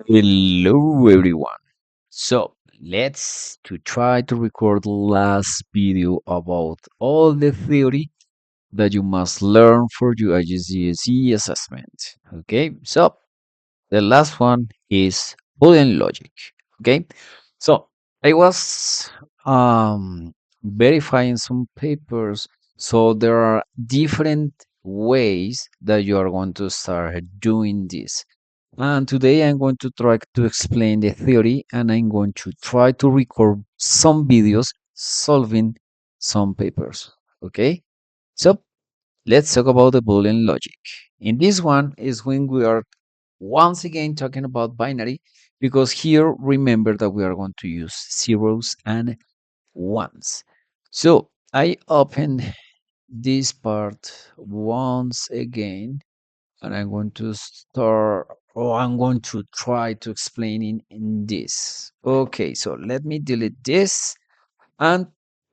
Hello everyone. So let's to try to record the last video about all the theory that you must learn for your IGCSE assessment. Okay, so the last one is Boolean logic. Okay, so I was verifying some papers. So there are different ways that you are going to start doing this. And today I'm going to try to explain the theory and I'm going to try to record some videos solving some papers. Okay, so let's talk about the Boolean logic. In this one is when we are once again talking about binary because here remember that we are going to use zeros and ones. So I open this part once again and I'm going to start or I'm going to try to explain in this. Okay, so let me delete this and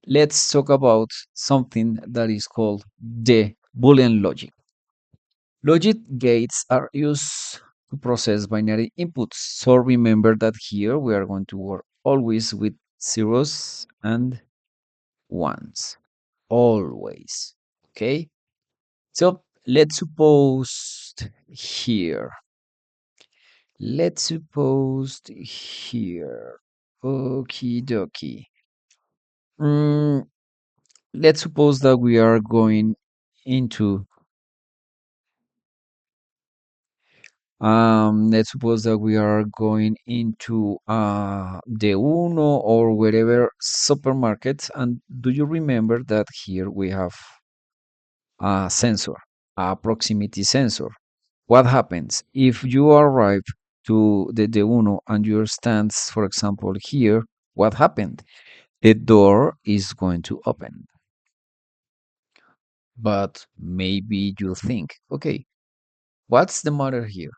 let's talk about something that is called the Boolean logic. Logic gates are used to process binary inputs. So remember that here we are going to work always with zeros and ones. Always. Okay? So let's suppose here. Let's suppose here. Okie dokie. Mm, let's suppose that we are going into let's suppose that we are going into the Uno or wherever supermarket. And do you remember that here we have a sensor, a proximity sensor? What happens if you arrive to the Uno and your stands, for example, here? What happened? The door is going to open. But maybe you think, okay, what's the matter here?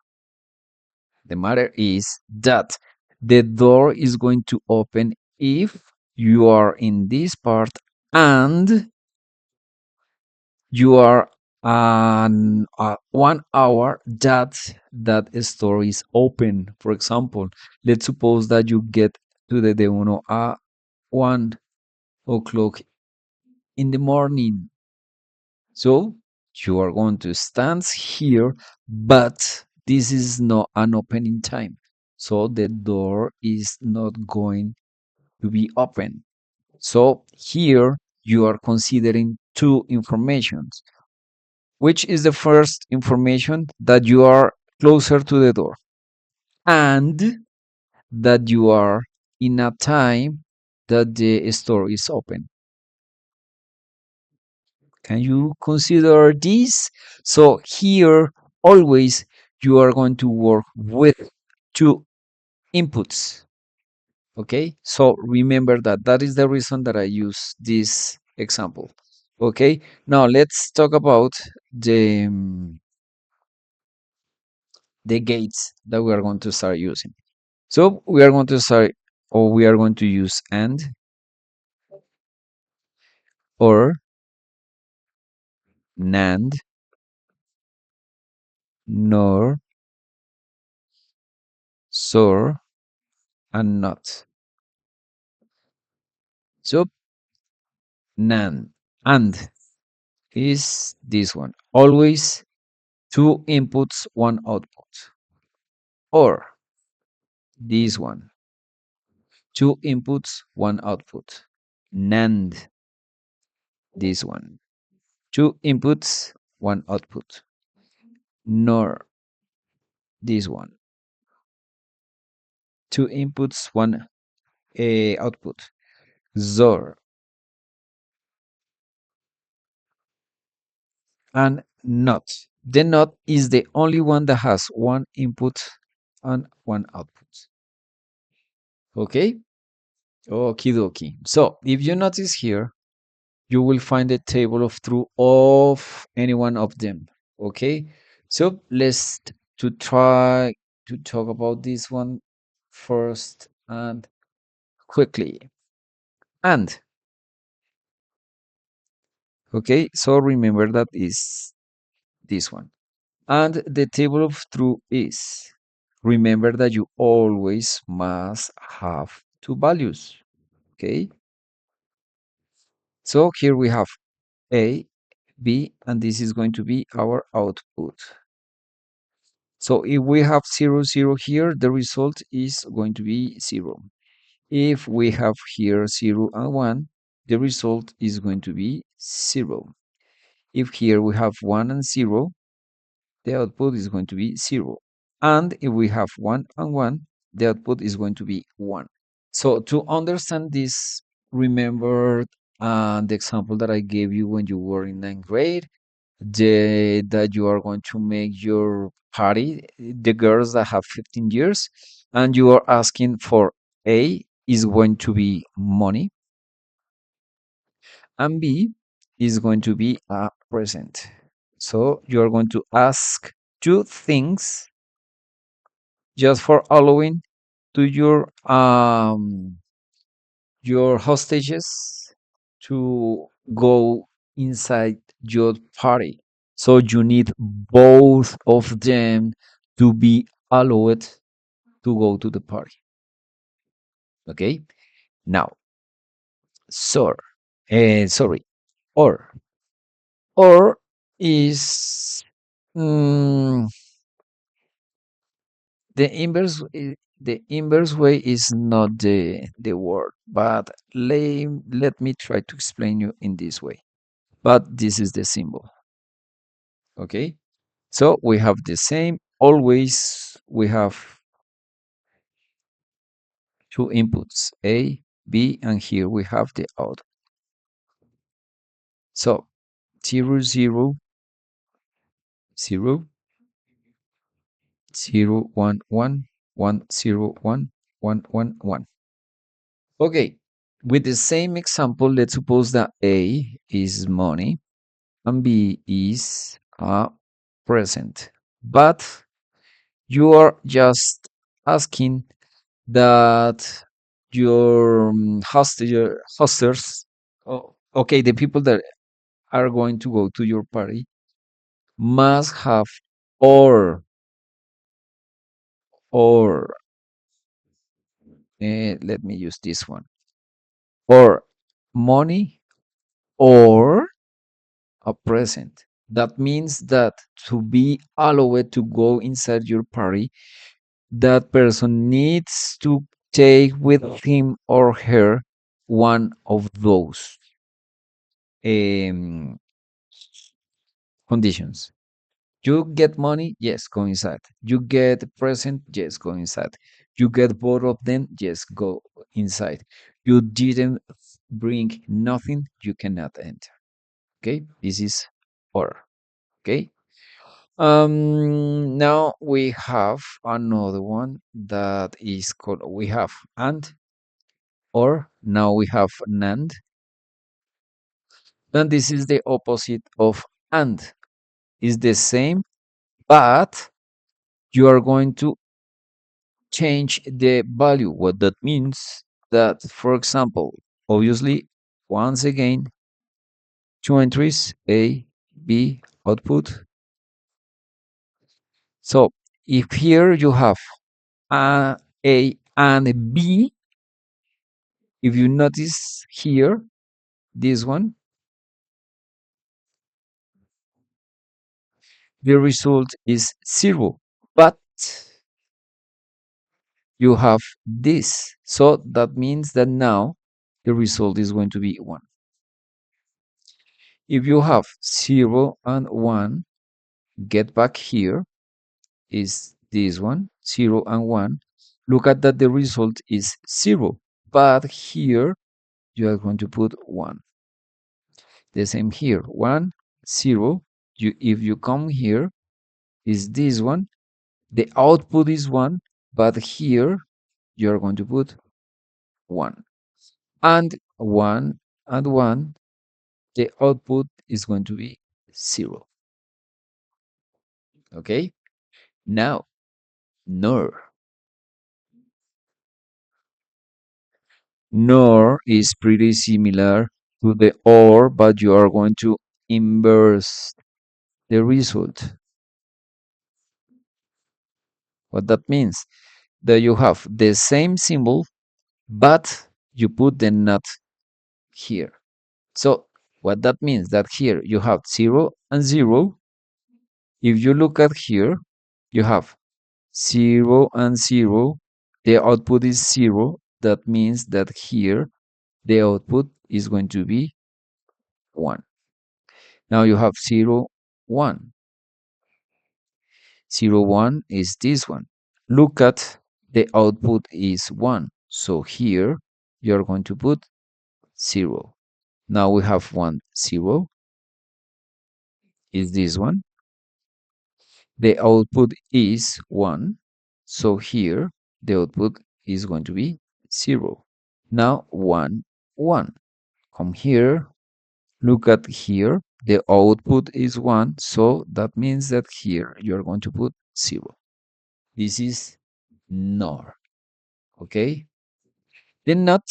The matter is that the door is going to open if you are in this part and you are 1 hour that store is open. For example, let's suppose that you get to the Uno at 1 o'clock in the morning. So you are going to stand here, but this is not an opening time. So the door is not going to be open. So here you are considering two informations. Which is the first information that you are closer to the door and that you are in a time that the store is open. Can you consider this? So here, always you are going to work with two inputs. Okay, so remember that that is the reason that I use this example. Okay, now let's talk about the gates that we are going to start using. So we are going to start, or we are going to use and, or, NAND, NOR, SOR, and NOT. So NAND and is this one. Always two inputs, one output. Or this one. Two inputs, one output. NAND, this one. Two inputs, one output. NOR, this one. Two inputs, one output. XOR and NOT. The NOT is the only one that has one input and one output. Okay? Okie dokie. So if you notice here, you will find a table of true of any one of them. Okay? So let's to try to talk about this one first and quickly. And okay, so remember that is this one. And the table of true is remember that you always must have two values. Okay, so here we have A, B, and this is going to be our output. So if we have 0, 0 here, the result is going to be 0. If we have here 0 and 1, the result is going to be 0. If here we have 1 and 0, the output is going to be 0. And if we have 1 and 1, the output is going to be 1. So to understand this, remember the example that I gave you when you were in ninth grade, that you are going to make your party, the girls that have 15 years, and you are asking for A is going to be money, and B is going to be a present. So you are going to ask two things just for allowing to your hostages to go inside your party. So you need both of them to be allowed to go to the party. Okay. Now, so, sorry, or or is mm, the inverse way is not the word, but let me try to explain you in this way. But this is the symbol. Okay. So we have the same. Always we have two inputs, A, B, and here we have the out. So 0, 0, 0, 0, 1, 1, 1, 0, 1, 1, 1, 1. Okay, with the same example, let's suppose that A is money and B is a present. But you are just asking that your hosters, okay, the people that are going to go to your party must have or let me use this one, or money or a present. That means that to be allowed to go inside your party, that person needs to take with him or her one of those um, conditions. You get money, yes, go inside. You get present, yes, go inside. You get both of them, yes, go inside. You didn't bring nothing, you cannot enter. Okay, this is order. Okay. Now we have another one that is called we have and, or now we have NAND. And this is the opposite of and. Is the same, but you are going to change the value. What that means that, for example, obviously, once again, two entries, A, B, output. So if here you have A and B, if you notice here, this one, the result is 0, but you have this. So that means that now the result is going to be 1. If you have 0 and 1, get back here is this one, 0 and 1. Look at that the result is 0, but here you are going to put 1. The same here, 1, 0. If you come here, is this one. The output is 1, but here you are going to put 1. And 1 and 1, the output is going to be 0. Okay? Now, NOR. NOR is pretty similar to the OR, but you are going to inverse the result. What that means? That you have the same symbol, but you put the not here. So what that means? That here you have 0 and 0. If you look at here, you have 0 and 0. The output is 0. That means that here the output is going to be 1. Now you have 0, 1. 0, 1 is this one. Look at the output is 1. So here you're going to put 0. Now we have 1, 0 is this one. The output is 1. So here the output is going to be 0. Now 1, 1. Come here. Look at here. The output is 1. So that means that here you're going to put 0. This is NOR. Okay? The NOT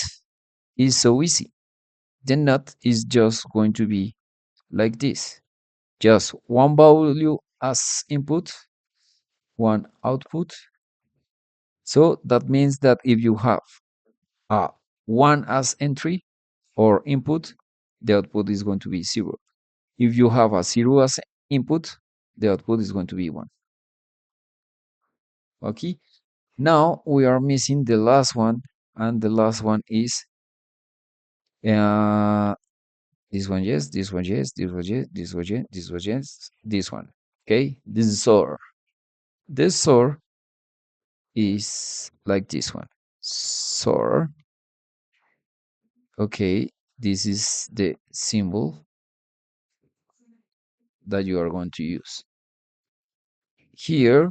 is so easy. The NOT is just going to be like this. Just one value as input, one output. So that means that if you have a 1 as entry or input, the output is going to be 0. If you have a 0 as input, the output is going to be 1. Okay? Now we are missing the last one, and the last one is this one, yes, this one, yes, this one, yes, this one, yes, this one, yes, this one. Okay? This is SOR. This SOR is like this one. SOR. Okay, this is the symbol that you are going to use. Here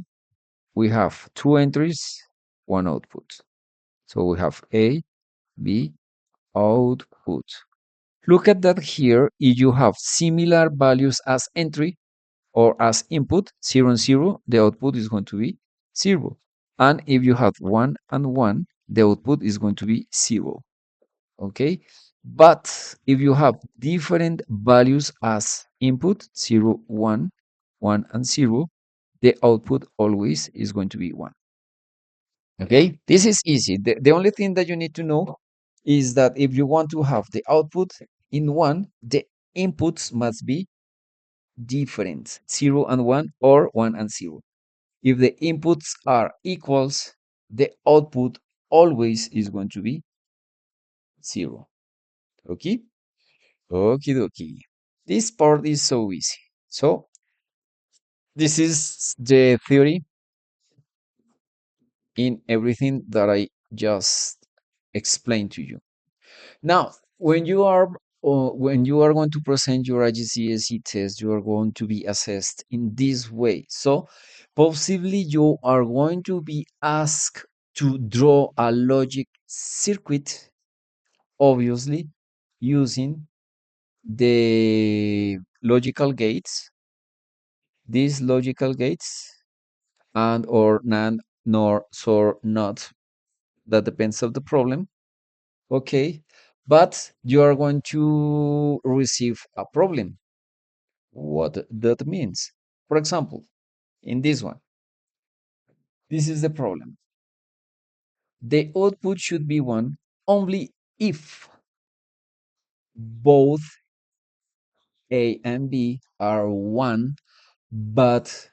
we have two entries, one output. So we have A, B, output. Look at that here. If you have similar values as entry or as input, 0 and 0, the output is going to be 0. And if you have 1 and 1, the output is going to be 0. Okay? But if you have different values as input, 0, 1, 1 and 0, the output always is going to be 1. Okay? This is easy. The only thing that you need to know is that if you want to have the output in 1, the inputs must be different, 0 and 1 or 1 and 0. If the inputs are equals, the output always is going to be 0. Okay? Okie dokie. This part is so easy. So, this is the theory in everything that I just explained to you. Now, when you are going to present your IGCSE test, you are going to be assessed in this way. So, possibly you are going to be asked to draw a logic circuit, obviously using the logical gates, these logical gates, and or NAND, NOR, SOR, NOT. That depends of the problem. Okay, but you are going to receive a problem. What that means? For example, in this one, this is the problem. The output should be 1 only if both A and B are 1, but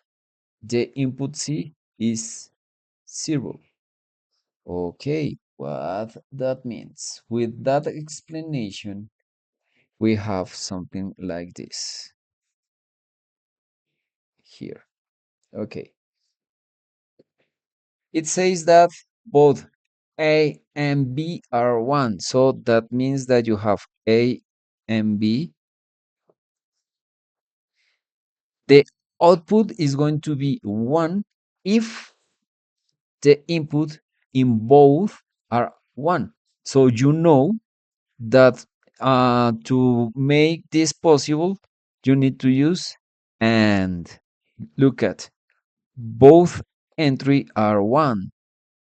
the input C is 0. Okay, what that means? With that explanation, we have something like this here. Okay. It says that both A and B are 1. So that means that you have A and B. The output is going to be 1 if the input in both are 1. So you know that to make this possible, you need to use and. Look at both entry are 1.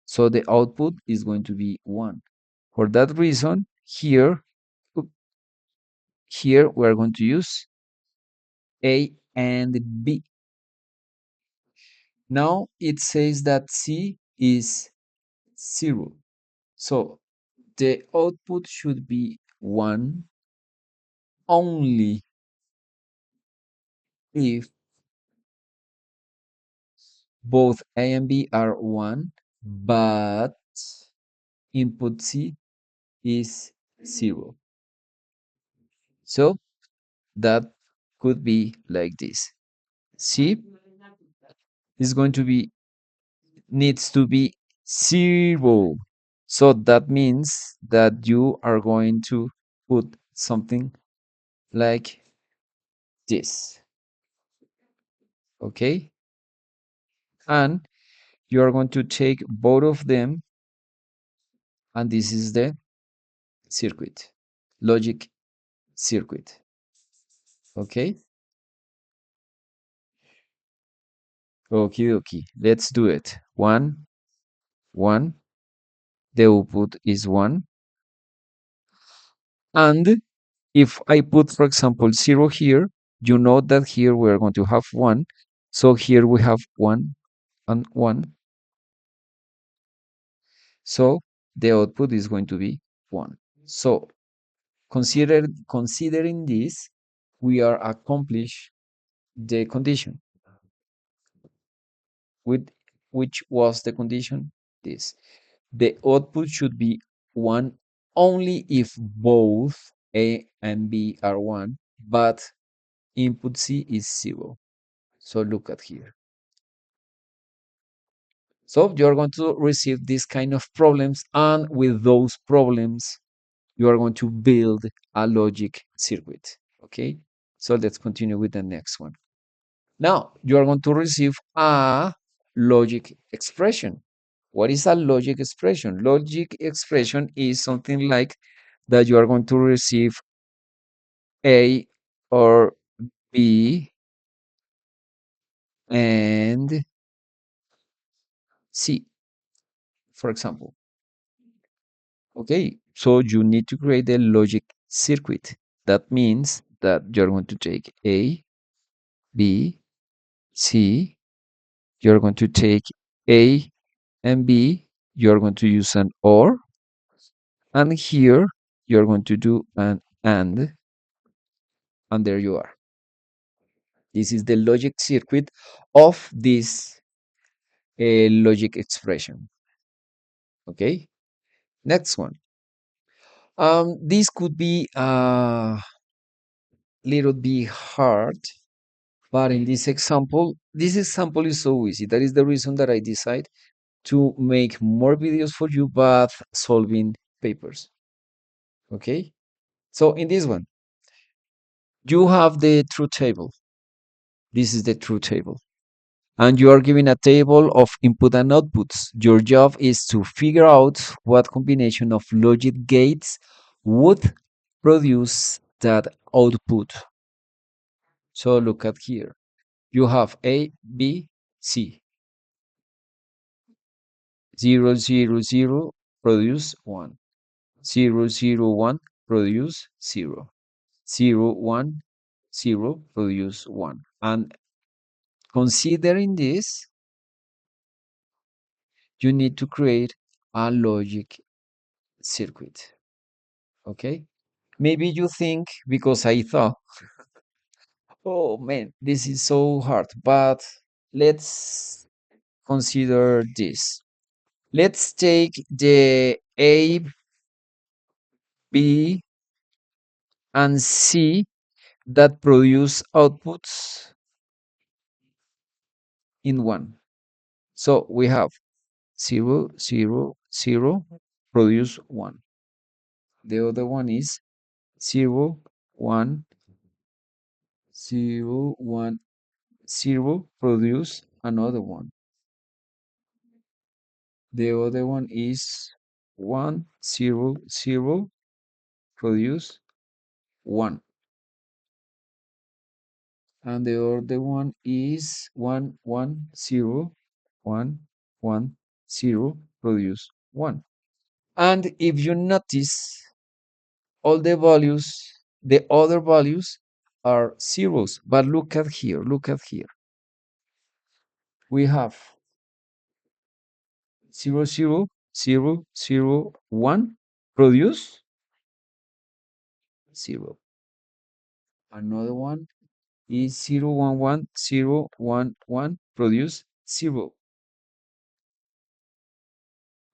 So the output is going to be 1. For that reason, here we are going to use A and B. Now it says that C is 0. So the output should be 1 only if both A and B are 1, but input C is 0. So that could be like this. C is going to be needs to be 0. So that means that you are going to put something like this. Okay? And you are going to take both of them, and this is the circuit, logic circuit. Okay? Okie dokie. Let's do it. 1, 1. The output is 1. And if I put, for example, 0 here, you know that here we're going to have 1. So here we have 1 and 1. So the output is going to be 1. So considering this, we are accomplish the condition. With which was the condition? This. The output should be 1 only if both A and B are 1, but input C is 0. So look at here. So you're going to receive this kind of problems, and with those problems, you are going to build a logic circuit. Okay, so let's continue with the next one. Now you are going to receive a logic expression. What is a logic expression? Logic expression is something like that you are going to receive A or B and C, for example. Okay, so you need to create a logic circuit. That means that you're going to take A, B, C, you're going to take A and B, you're going to use an OR, and here you're going to do an and there you are. This is the logic circuit of this logic expression. Okay, next one. This could be a little bit hard, but in this example is so easy. That is the reason that I decide to make more videos for you, but solving papers. Okay, so in this one, you have the truth table. This is the truth table. And you are given a table of input and outputs. Your job is to figure out what combination of logic gates would produce that output. So look at here. You have A, B, C. 0, 0, 0 produce 1. 0, 0, 1 produce 0. 0, 1, 0 produce 1. And considering this, you need to create a logic circuit. Okay? Maybe you think, because I thought, oh man, this is so hard, but let's consider this. Let's take the A, B, and C that produce outputs in one. So we have 0, 0, 0, produce 1. The other one is 0, 1, 0, 1, 0, produce another one. The other one is 1, 0, 0, produce 1. And the other one is 1, 1, 0, 1, 1, 0, produce 1. And if you notice, all the values, the other values are zeros. But look at here, look at here. we have 0, 0, 0, 0, 1, produce 0. Another one is 0, 1, 1, 0, 1, 1, produce 0.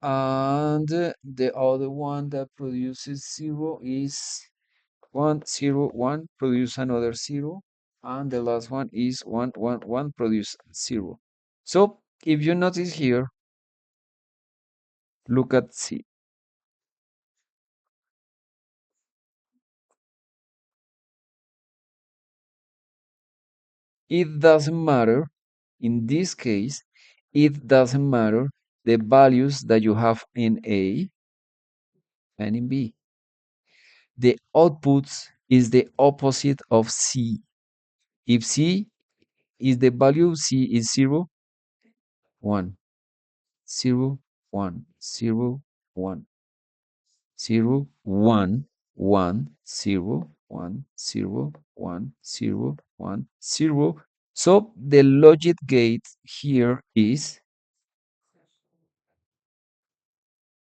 And the other one that produces 0 is 1, 0, 1, produce another 0. And the last one is 1, 1, 1, produce 0. So if you notice here, look at C. It doesn't matter, in this case, it doesn't matter the values that you have in A and in B. The outputs is the opposite of C. If C is the value, C is 0, 1, 0, 1, 0, 1, 0, 1, 1, 0, 1, 0, 1, 0, 1, 0. So the logic gate here is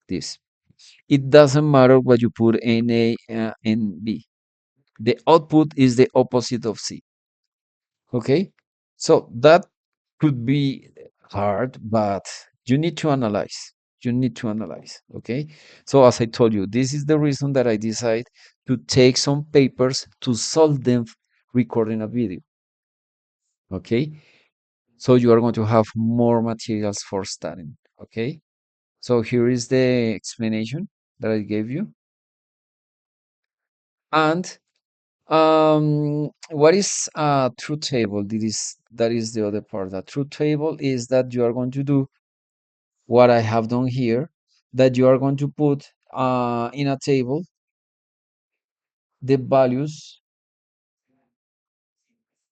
this. It doesn't matter what you put in A and B. The output is the opposite of C. Okay? So that could be hard, but you need to analyze. You need to analyze. Okay? So as I told you, this is the reason that I decide to take some papers to solve them recording a video. Okay? So you are going to have more materials for studying. Okay? So here is the explanation that I gave you. And what is a truth table? That is the other part. The truth table is that you are going to do what I have done here, that you are going to put in a table the values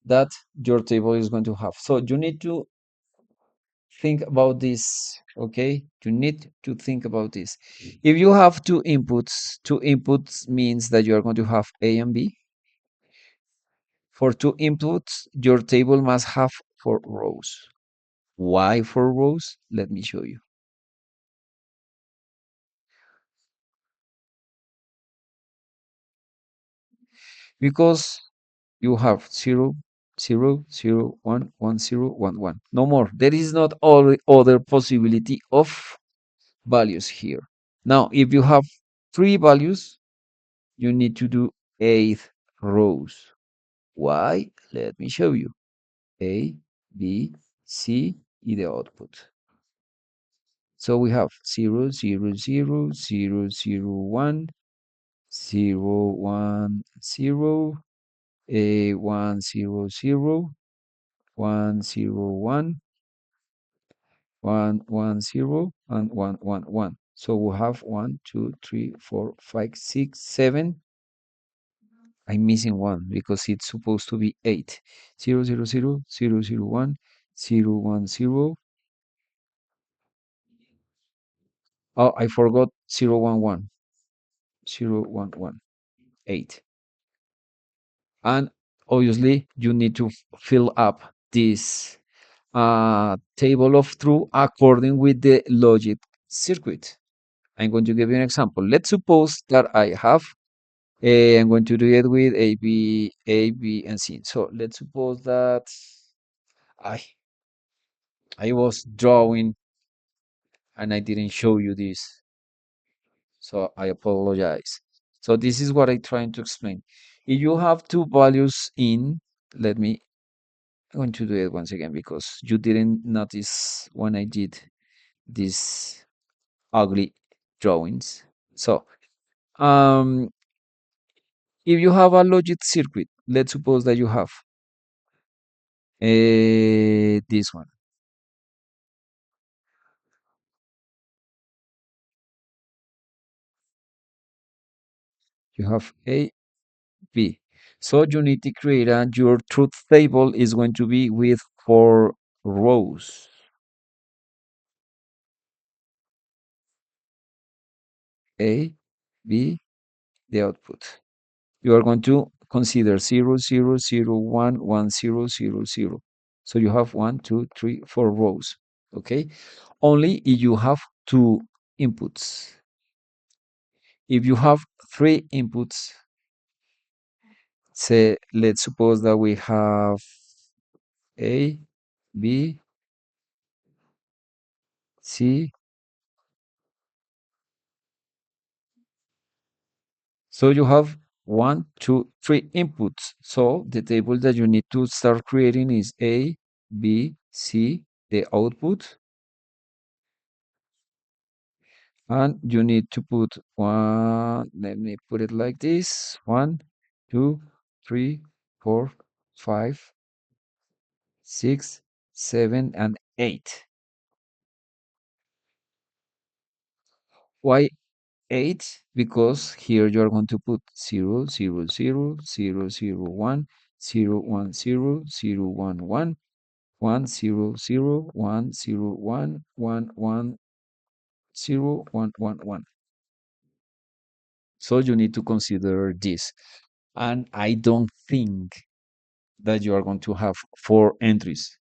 that your table is going to have. So you need to think about this, okay? You need to think about this. If you have two inputs means that you are going to have A and B. For two inputs, your table must have 4 rows. Why 4 rows? Let me show you. Because you have 0, 0, 0, 1, 1, 0, 1, 1. No more. There is not all other possibility of values here. Now, if you have 3 values, you need to do 8 rows. Why? Let me show you. A, B, C, the output. So we have 0, 0, 0, 0, 0, 1, 0, 1, 0, a 1, 0, 0, 1, 0, 1, 1, 1, 0, and 1, 1, 1. So we have 1, 2, 3, 4, 5, 6, 7. I'm missing one because it's supposed to be 8. 0, 0, 0, 0, 0, 1, 0, 1, 0. Oh, I forgot 0, 1, 1. 0, 1, 1. 8. And obviously, you need to fill up this table of true according with the logic circuit. I'm going to give you an example. Let's suppose that I have, I'm going to do it with A, B, and C. So let's suppose that I, I was drawing and I didn't show you this. So I apologize. So this is what I'm trying to explain. If you have two values in, let me, I'm going to do it once again because you didn't notice when I did these ugly drawings. So, um, if you have a logic circuit, let's suppose that you have this one. You have A, B. So you need to create your truth table is going to be with 4 rows. A, B, the output. You are going to consider 0, 0, 0, 1, 1, 0, 0, 0. So you have one, two, three, four rows. Okay. Only if you have two inputs. If you have three inputs, say, let's suppose that we have A, B, C. So you have one, two, three inputs. So the table that you need to start creating is A, B, C, the output, and you need to put one, let me put it like this, one, two, three, four, five, six, seven, and eight. Why eight? Because here you are going to put 0, 0, 0, 0, 0, 1, 0, 1, 0, 0, 1, 1, 1, 0, 0, 1, 0, 1, 1, 1, 0, 1, 1, 1. So you need to consider this. And I don't think that you are going to have four entries,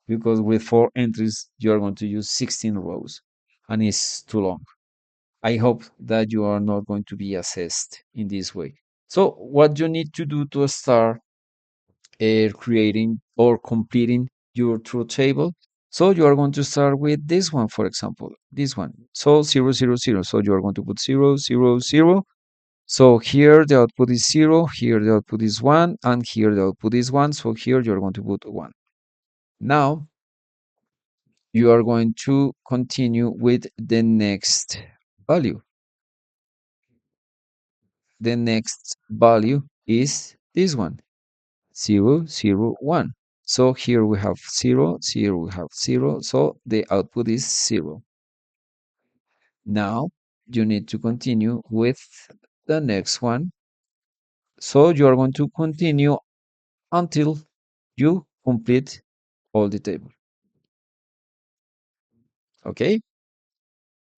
because with four entries, you are going to use 16 rows and it's too long. I hope that you are not going to be assessed in this way. So what you need to do to start creating or completing your truth table. So you are going to start with this one, for example, this one. So 0, 0, 0. So you are going to put 0, 0, 0. So here the output is 0, here the output is 1, and here the output is 1. So here you're going to put 1. Now you are going to continue with the next value. The next value is this one, 0, 0, 1. So here we have 0, here we have 0, so the output is 0. Now you need to continue with the next one. So you are going to continue until you complete all the table. Okay?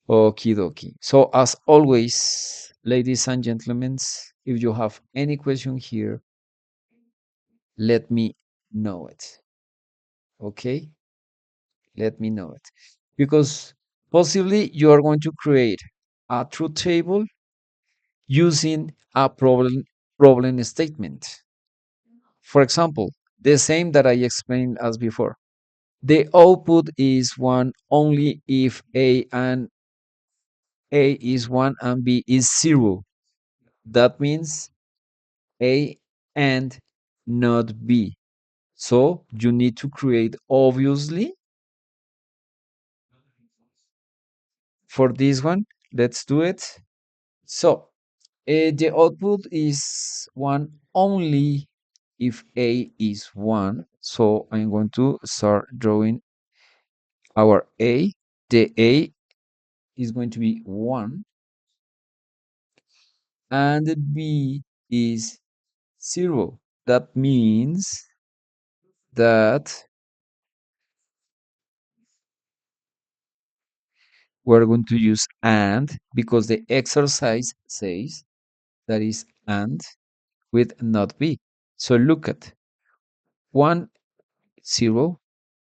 Okie dokie. So as always, ladies and gentlemen, if you have any question here, let me know it. Okay? Let me know it. Because possibly you are going to create a truth table using a problem statement. For example, the same that I explained as before. The output is 1 only if A is 1 and B is 0. That means A and not B. So you need to create, obviously, for this one, let's do it. So the output is 1 only if A is 1. So I'm going to start drawing our A. The A is going to be 1 and the B is 0. That means that we're going to use AND because the exercise says that is AND with not B. So look at 1, 0.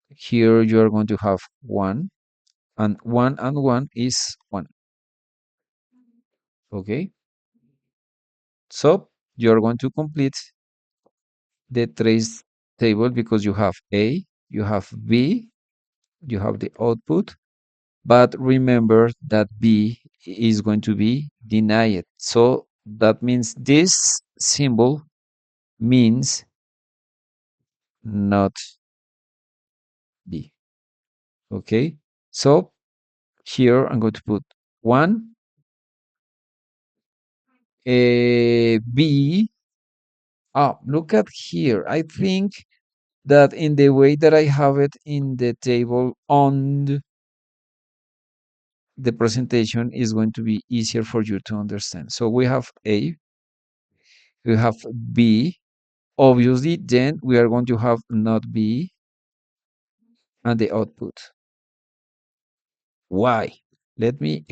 Here you are going to have 1 and 1 is 1. Okay. So you're going to complete the trace table because you have A, you have B, you have the output, but remember that B is going to be denied. So that means this symbol means not B. Okay. So here I'm going to put 1, B. Ah, look at here. I think that in the way that I have it in the table on the presentation is going to be easier for you to understand. So we have A, we have B, obviously, then we are going to have not B and the output. Why? Let me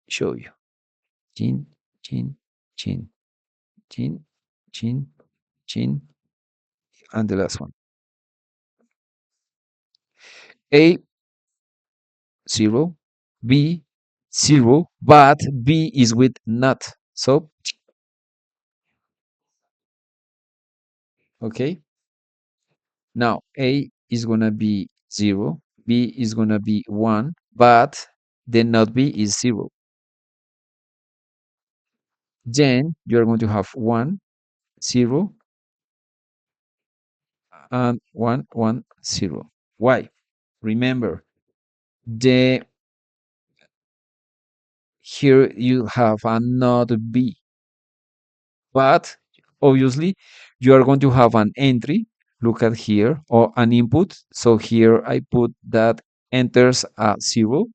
show you. Chin, chin, chin, chin, chin, chin, and the last one. A 0, B 0, but B is with not. So, okay, now A is gonna be 0, B is gonna be 1, but the not B is 0. Then you're going to have 1, 0, and 1, 1, 0. Why? Remember, the here you have a not B, but obviously you are going to have an entry. Look at here, or an input. So here I put that enters a 0,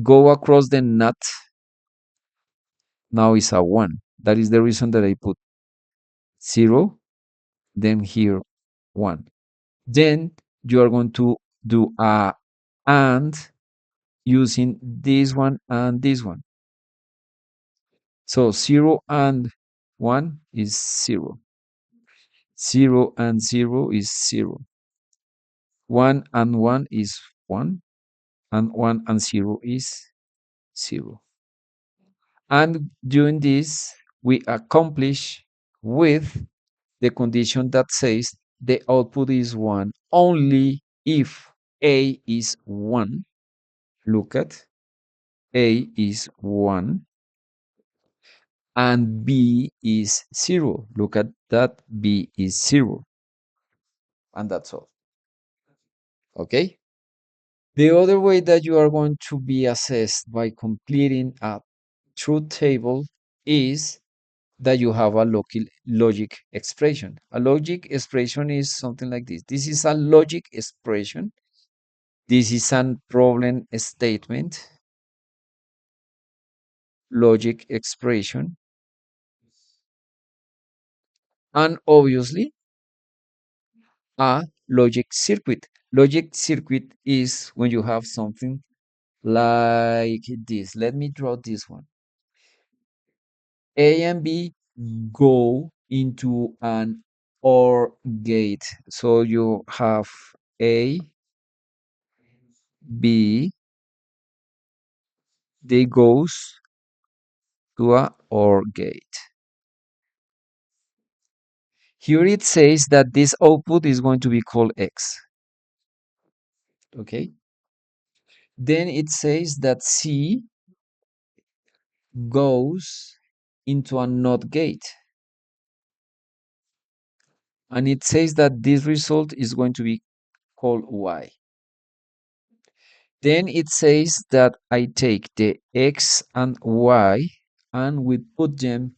go across the not, now is a 1. That is the reason that I put 0, then here 1. Then you are going to do a and using this one and this one. So 0 and 1 is 0. 0 and 0 is 0. 1 and 1 is 1. And 1 and 0 is 0. And doing this, we accomplish with the condition that says the output is 1 only if A is 1. Look at A is 1 and B is 0. Look at that, B is 0. And that's all. Okay? The other way that you are going to be assessed by completing a truth table is that you have a logic expression. A logic expression is something like this. This is a logic expression. This is a problem statement, logic expression, and obviously a logic circuit. Logic circuit is when you have something like this. Let me draw this one. A and B go into an OR gate. So you have A, B, they goes to a OR gate. Here it says that this output is going to be called X. Okay. Then it says that C goes into a NOT gate. And it says that this result is going to be called Y. Then it says that I take the X and Y and we put them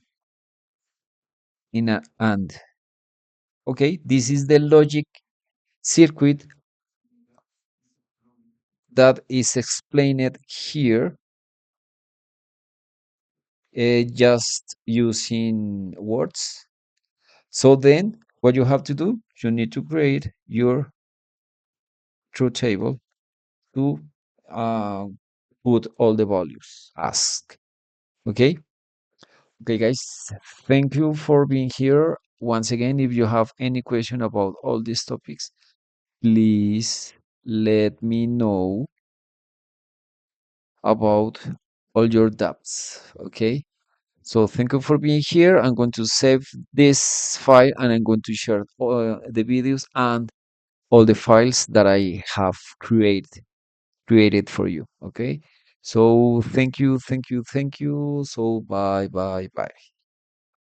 in an AND. Okay, this is the logic circuit that is explained here, just using words. So then what you have to do, you need to create your truth table to uh, put all the values asked. Okay. Okay, guys, thank you for being here. Once again, if you have any question about all these topics, please let me know about all your doubts. Okay. So thank you for being here. I'm going to save this file and I'm going to share the videos and all the files that I have created for you. Okay. So thank you, thank you, thank you. So bye, bye, bye.